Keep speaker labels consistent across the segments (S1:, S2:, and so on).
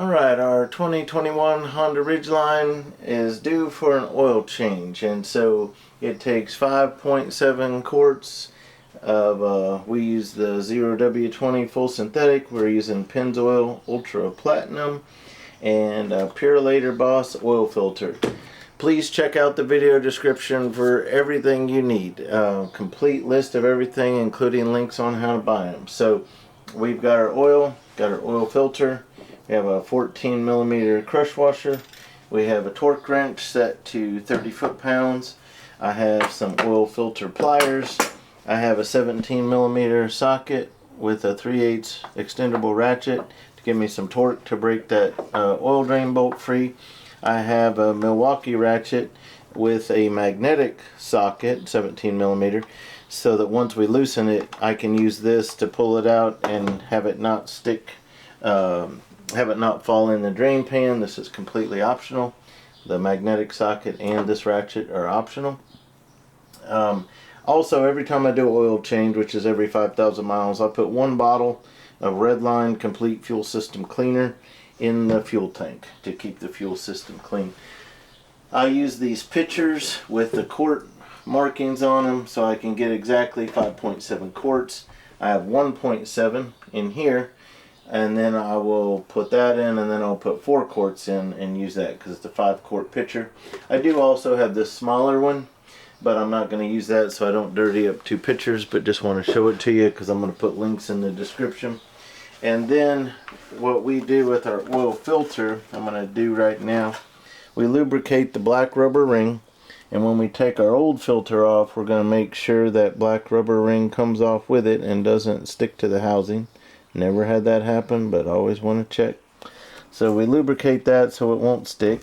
S1: Alright, our 2021 Honda Ridgeline is due for an oil change, and so it takes 5.7 quarts of, we use the 0W20 full synthetic. We're using Pennzoil Ultra Platinum and a Purolator Boss oil filter. Please check out the video description for everything you need. Complete list of everything, including links on how to buy them. So we've got our oil filter. We have a 14mm crush washer. We have a torque wrench set to 30 foot-pounds. I have some oil filter pliers. I have a 17mm socket with a 3/8 extendable ratchet to give me some torque to break that oil drain bolt free. I have a Milwaukee ratchet with a magnetic socket, 17mm, so that once we loosen it, I can use this to pull it out and have it not stick, have it not fall in the drain pan. This is completely optional. The magnetic socket and this ratchet are optional. Also, every time I do an oil change, which is every 5,000 miles, I put 1 bottle of Redline Complete Fuel System Cleaner in the fuel tank to keep the fuel system clean. I use these pitchers with the quart markings on them so I can get exactly 5.7 quarts. I have 1.7 in here, and then I will put that in, and then I'll put 4 quarts in and use that because it's a 5-quart pitcher. I do also have this smaller one, but I'm not going to use that so I don't dirty up 2 pitchers, but just want to show it to you because I'm going to put links in the description. And then what we do with our oil filter, I'm going to do right now, we lubricate the black rubber ring, and when we take our old filter off, we're going to make sure that black rubber ring comes off with it and doesn't stick to the housing. Never had that happen, but always want to check. So we lubricate that so it won't stick.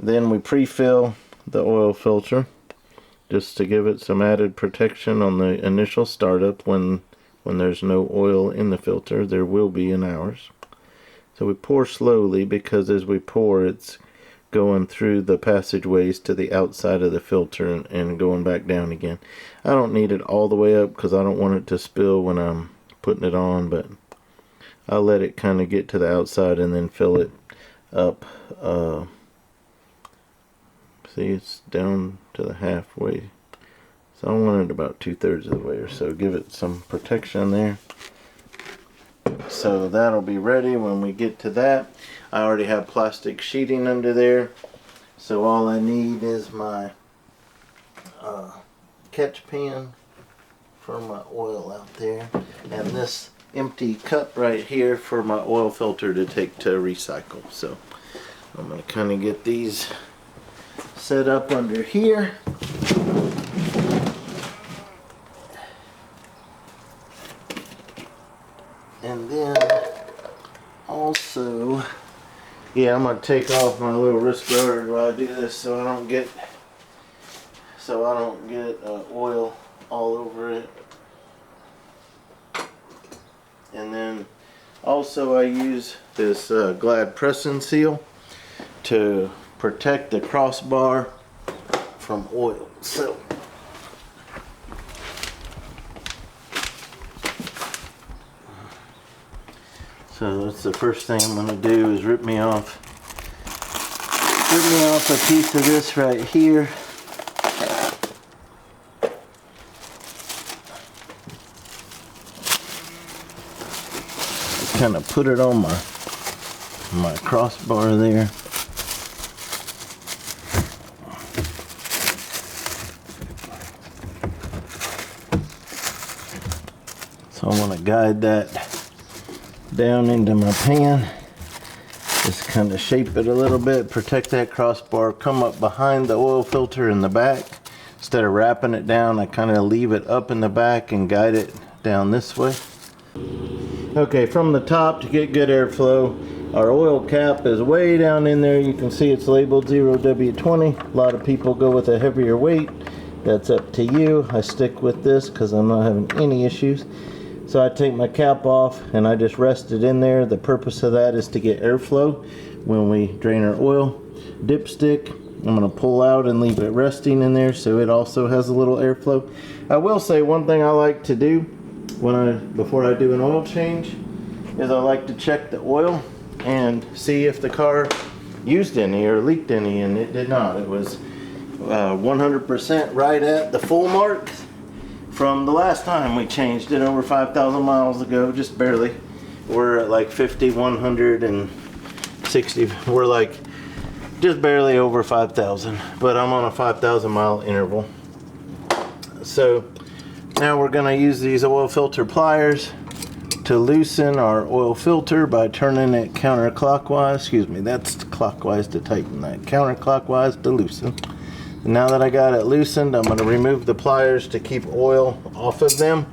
S1: Then we pre-fill the oil filter just to give it some added protection on the initial startup when there's no oil in the filter. There will be in ours. So we pour slowly because as we pour, it's going through the passageways to the outside of the filter and going back down again. I don't need it all the way up because I don't want it to spill when I'm putting it on, but I'll let it kind of get to the outside and then fill it up. See, it's down to the halfway. So I want it about 2/3 of the way or so. Give it some protection there. So that'll be ready when we get to that. I already have plastic sheeting under there. So all I need is my catch pan for my oil out there. And this empty cup right here for my oil filter to take to recycle. So I'm going to kind of get these set up under here. And then also, yeah, I'm gonna take off my little wrist guard while I do this so I don't get oil all over it. And then also I use this Glad Press and Seal to protect the crossbar from oil. So that's the first thing I'm going to do is rip me off a piece of this right here. Kind of put it on my crossbar there. So I want to guide that down into my pan. Just kind of shape it a little bit, protect that crossbar, come up behind the oil filter in the back. Instead of wrapping it down, I kind of leave it up in the back and guide it down this way. Okay, from the top to get good airflow, our oil cap is way down in there. You can see it's labeled 0W20. A lot of people go with a heavier weight. That's up to you. I stick with this because I'm not having any issues. So I take my cap off and I just rest it in there. The purpose of that is to get airflow when we drain our oil. Dipstick, I'm going to pull out and leave it resting in there so it also has a little airflow. I will say one thing I like to do before I do an oil change is I like to check the oil and see if the car used any or leaked any, and it did not. It was 100% right at the full mark from the last time we changed it over 5,000 miles ago, just barely. We're at like 5,160. We're like just barely over 5,000, but I'm on a 5,000 mile interval. So now we're going to use these oil filter pliers to loosen our oil filter by turning it counterclockwise. Excuse me, that's clockwise to tighten, that counterclockwise to loosen. And now that I got it loosened, I'm going to remove the pliers to keep oil off of them.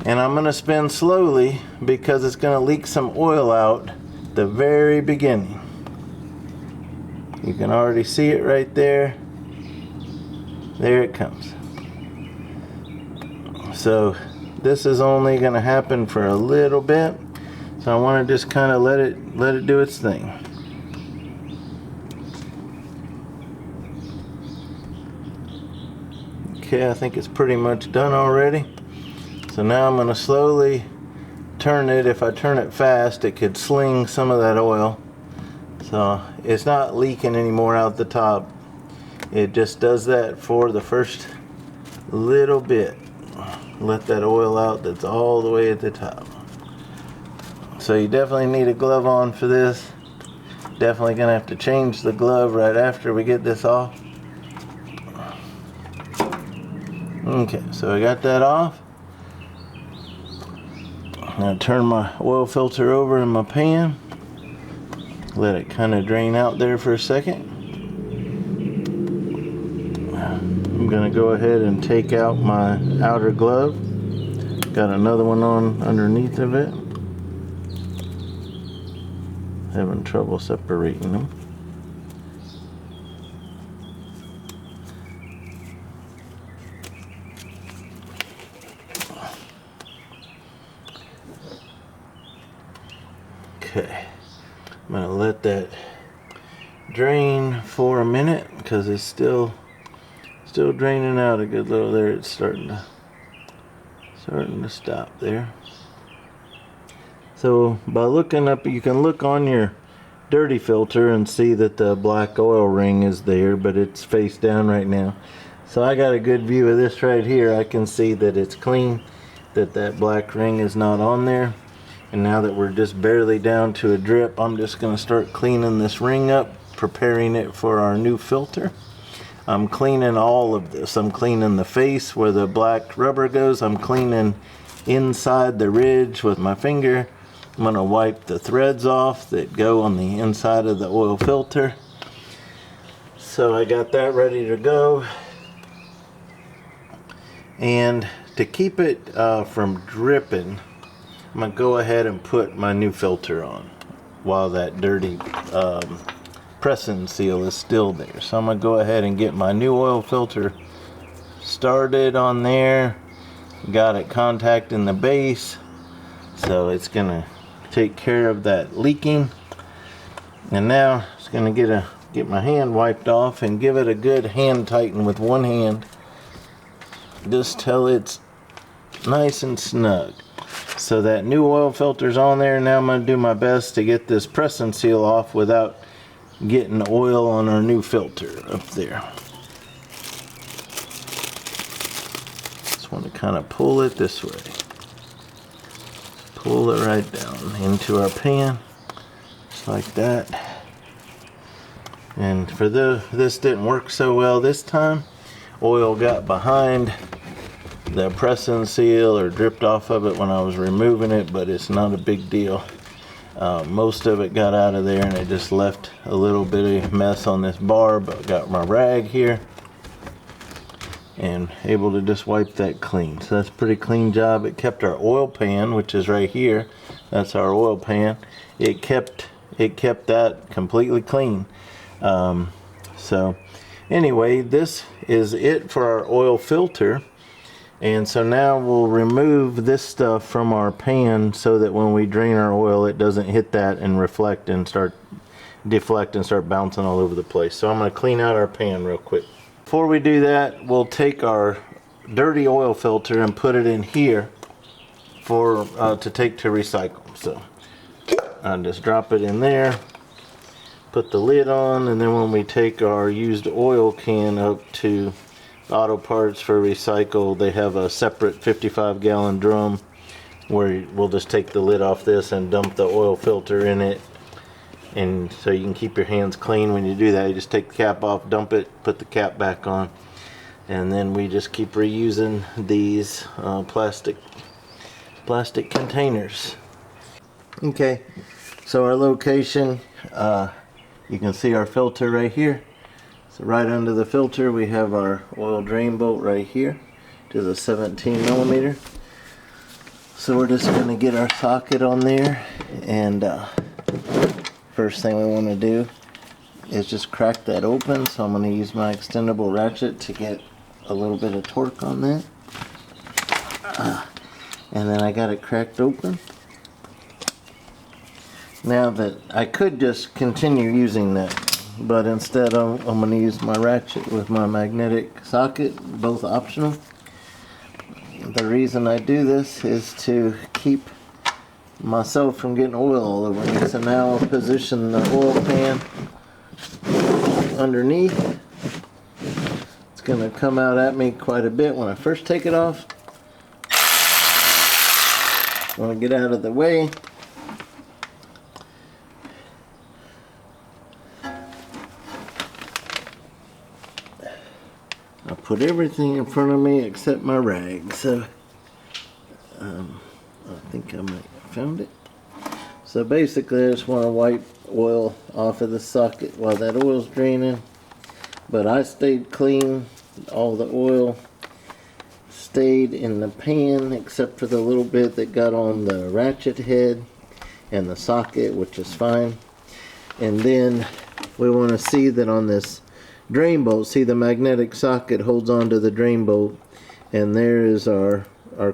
S1: And I'm going to spin slowly because it's going to leak some oil out the very beginning. You can already see it right there. There it comes. So this is only going to happen for a little bit, so I want to just kind of let it do its thing. Okay, I think it's pretty much done already. So now I'm going to slowly turn it. If I turn it fast, it could sling some of that oil. So it's not leaking anymore out the top. It just does that for the first little bit. Let that oil out that's all the way at the top. So you definitely need a glove on for this. Definitely gonna have to change the glove right after we get this off. Okay, so I got that off. I'm gonna turn my oil filter over in my pan. Let it kind of drain out there for a second. I'm gonna go ahead and take out my outer glove. Got another one on underneath of it. Having trouble separating them. Okay, I'm gonna let that drain for a minute because it's still draining out a good little there. It's starting to stop there. So by looking up, you can look on your dirty filter and see that the black oil ring is there, but it's face down right now. So I got a good view of this right here. I can see that it's clean, that black ring is not on there. And now that we're just barely down to a drip, I'm just going to start cleaning this ring up, preparing it for our new filter. I'm cleaning all of this. I'm cleaning the face where the black rubber goes. I'm cleaning inside the ridge with my finger. I'm going to wipe the threads off that go on the inside of the oil filter. So I got that ready to go. And to keep it from dripping, I'm going to go ahead and put my new filter on while that dirty pressing seal is still there. So I'm going to go ahead and get my new oil filter started on there. Got it contacting the base, so it's going to take care of that leaking. And now it's going to get my hand wiped off and give it a good hand tighten with one hand, just till it's nice and snug. So that new oil filter's on there. Now I'm going to do my best to get this pressing seal off without getting oil on our new filter up there. Just want to kind of pull it this way. Pull it right down into our pan, just like that. And for this didn't work so well this time. Oil got behind the pressing seal or dripped off of it when I was removing it, but it's not a big deal. Most of it got out of there, and it just left a little bit of mess on this bar, but got my rag here and able to just wipe that clean. So that's a pretty clean job. It kept our oil pan, which is right here. That's our oil pan. It kept that completely clean. So anyway, this is it for our oil filter. And so now we'll remove this stuff from our pan so that when we drain our oil, it doesn't hit that and reflect and deflect and start bouncing all over the place. So I'm going to clean out our pan real quick. Before we do that, we'll take our dirty oil filter and put it in here for to take to recycle. So I just drop it in there, put the lid on, and then when we take our used oil can up to Auto Parts for recycle, they have a separate 55-gallon drum where we'll just take the lid off this and dump the oil filter in it. And so you can keep your hands clean when you do that. You just take the cap off, dump it, put the cap back on, and then we just keep reusing these plastic containers. Okay, so our location, you can see our filter right here. So right under the filter we have our oil drain bolt right here to the 17mm. So we're just going to get our socket on there, and first thing we want to do is just crack that open. So I'm going to use my extendable ratchet to get a little bit of torque on that. And then I got it cracked open. Now that I could just continue using that, but instead I'm going to use my ratchet with my magnetic socket, both optional. The reason I do this is to keep myself from getting oil all over me. So now I'll position the oil pan underneath. It's going to come out at me quite a bit when I first take it off. I want to get out of the way. I put everything in front of me except my rag, so I think I might have found it. So basically I just want to wipe oil off of the socket while that oil's draining, but I stayed clean. All the oil stayed in the pan except for the little bit that got on the ratchet head and the socket, which is fine. And then we want to see that on this drain bolt, see the magnetic socket holds on to the drain bolt, and there is our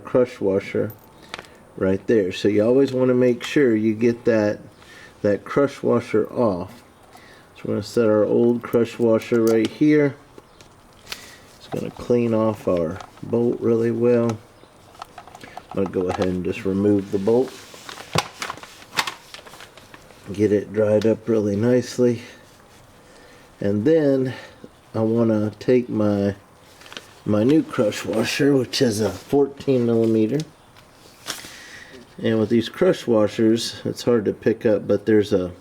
S1: crush washer right there. So you always want to make sure you get that crush washer off. So we're going to set our old crush washer right here. It's going to clean off our bolt really well. I'm going to go ahead and just remove the bolt, get it dried up really nicely. And then I want to take my new crush washer, which is a 14mm. And with these crush washers, it's hard to pick up, but there's a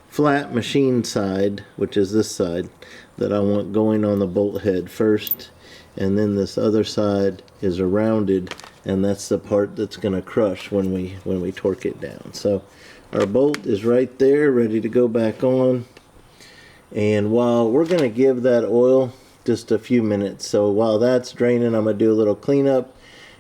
S1: flat machine side, which is this side, that I want going on the bolt head first. And then this other side is a rounded, and that's the part that's going to crush when we torque it down. So our bolt is right there, ready to go back on. And while we're going to give that oil just a few minutes, so while that's draining, I'm going to do a little cleanup,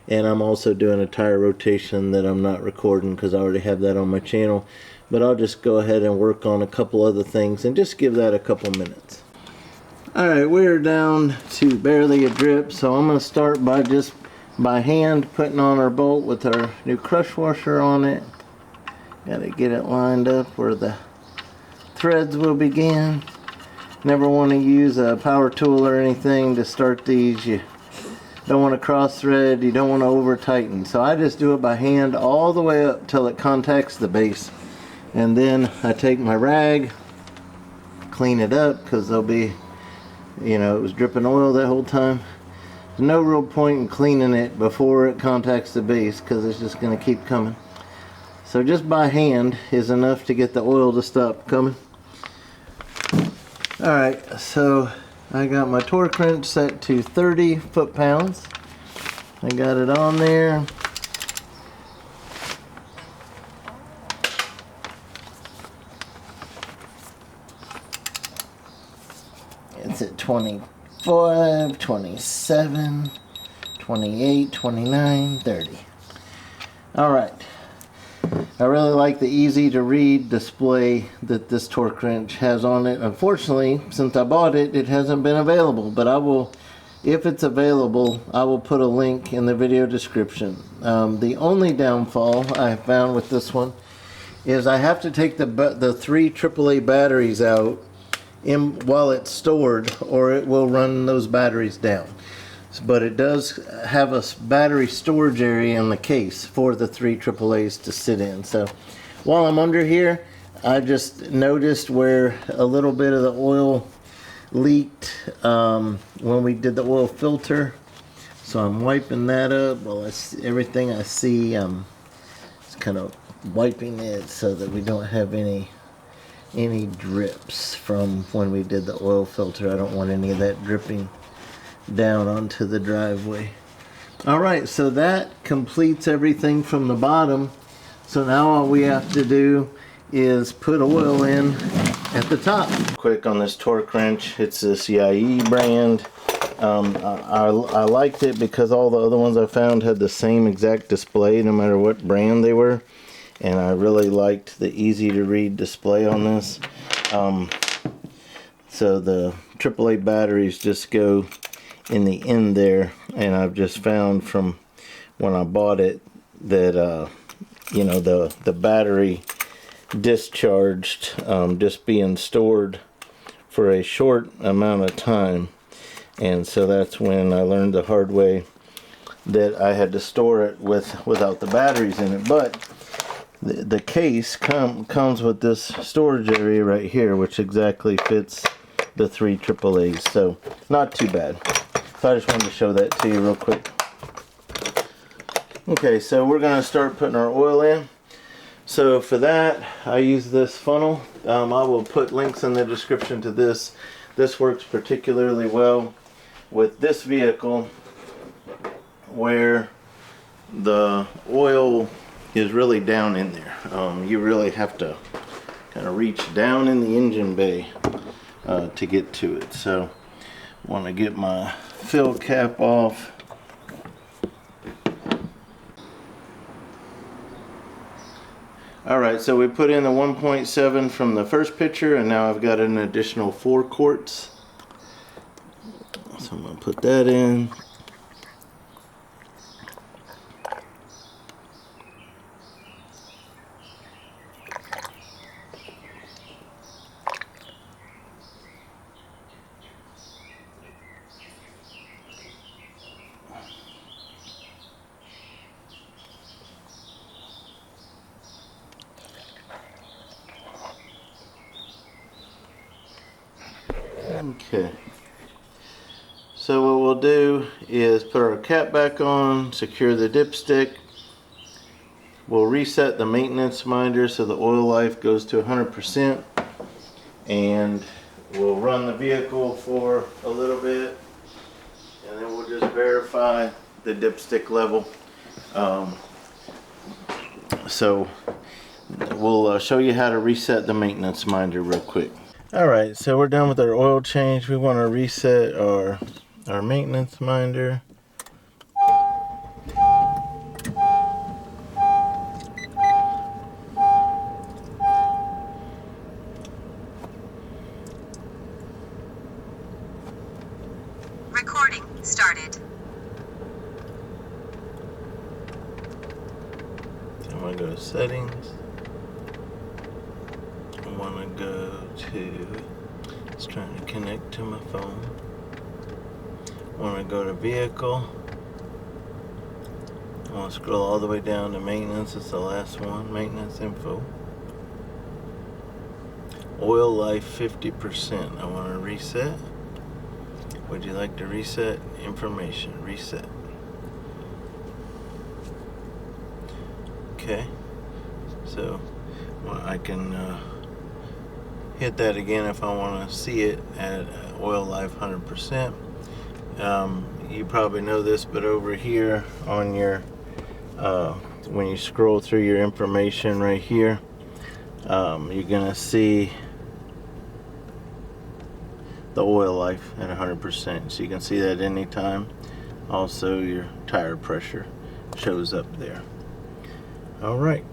S1: and I'm also doing a tire rotation that I'm not recording because I already have that on my channel. But I'll just go ahead and work on a couple other things and just give that a couple minutes. Alright, we're down to barely a drip, so I'm going to start by just by hand putting on our bolt with our new crush washer on it. Got to get it lined up where the threads will begin. Never want to use a power tool or anything to start these. You don't want to cross thread, you don't want to over tighten. So I just do it by hand all the way up till it contacts the base. And then I take my rag, clean it up, because there'll be, you know, it was dripping oil that whole time. There's no real point in cleaning it before it contacts the base because it's just going to keep coming. So just by hand is enough to get the oil to stop coming. Alright, so I got my torque wrench set to 30 foot-pounds. I got it on there. It's at 25, 27, 28, 29, 30. Alright. I really like the easy to read display that this torque wrench has on it. Unfortunately, since I bought it, it hasn't been available, but I will, if it's available, I will put a link in the video description. The only downfall I found with this one is I have to take the 3 AAA batteries out while it's stored, or it will run those batteries down. But it does have a battery storage area in the case for the 3 AAAs to sit in. So while I'm under here, I just noticed where a little bit of the oil leaked when we did the oil filter. So I'm wiping that up. Well, everything I see, just kind of wiping it so that we don't have any drips from when we did the oil filter. I don't want any of that dripping down onto the driveway. Alright, so that completes everything from the bottom. So now all we have to do is put oil in at the top. Quick on this torque wrench, it's this YE brand. I liked it because all the other ones I found had the same exact display no matter what brand they were. And I really liked the easy to read display on this. So the AAA batteries just go in the end there, and I've just found from when I bought it that you know, the battery discharged just being stored for a short amount of time, and so that's when I learned the hard way that I had to store it without the batteries in it. But the case comes with this storage area right here, which exactly fits the 3 AAAs, so not too bad. So I just wanted to show that to you real quick. Okay, so we're going to start putting our oil in. So for that, I use this funnel. I will put links in the description to this. This works particularly well with this vehicle where the oil is really down in there. You really have to kind of reach down in the engine bay to get to it. So I want to get my fill cap off. Alright, so we put in the 1.7 from the first picture, and now I've got an additional 4 quarts. So I'm going to put that in. Okay, so what we'll do is put our cap back on, secure the dipstick. We'll reset the maintenance minder so the oil life goes to 100%, and we'll run the vehicle for a little bit, and then we'll just verify the dipstick level. So we'll show you how to reset the maintenance minder real quick. Alright, so we're done with our oil change. We want to reset our maintenance minder.
S2: Recording started.
S1: I'm going to go to settings. I want to go to, it's trying to connect to my phone. I want to go to vehicle. I want to scroll all the way down to maintenance. It's the last one, maintenance info. Oil life 50%. I want to reset. Would you like to reset information? Reset. Okay. So I can hit that again if I want to see it at oil life 100%. You probably know this, but over here on your when you scroll through your information right here, you're gonna see the oil life at 100%, so you can see that anytime. Also your tire pressure shows up there. Alright,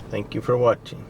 S1: thank you for watching.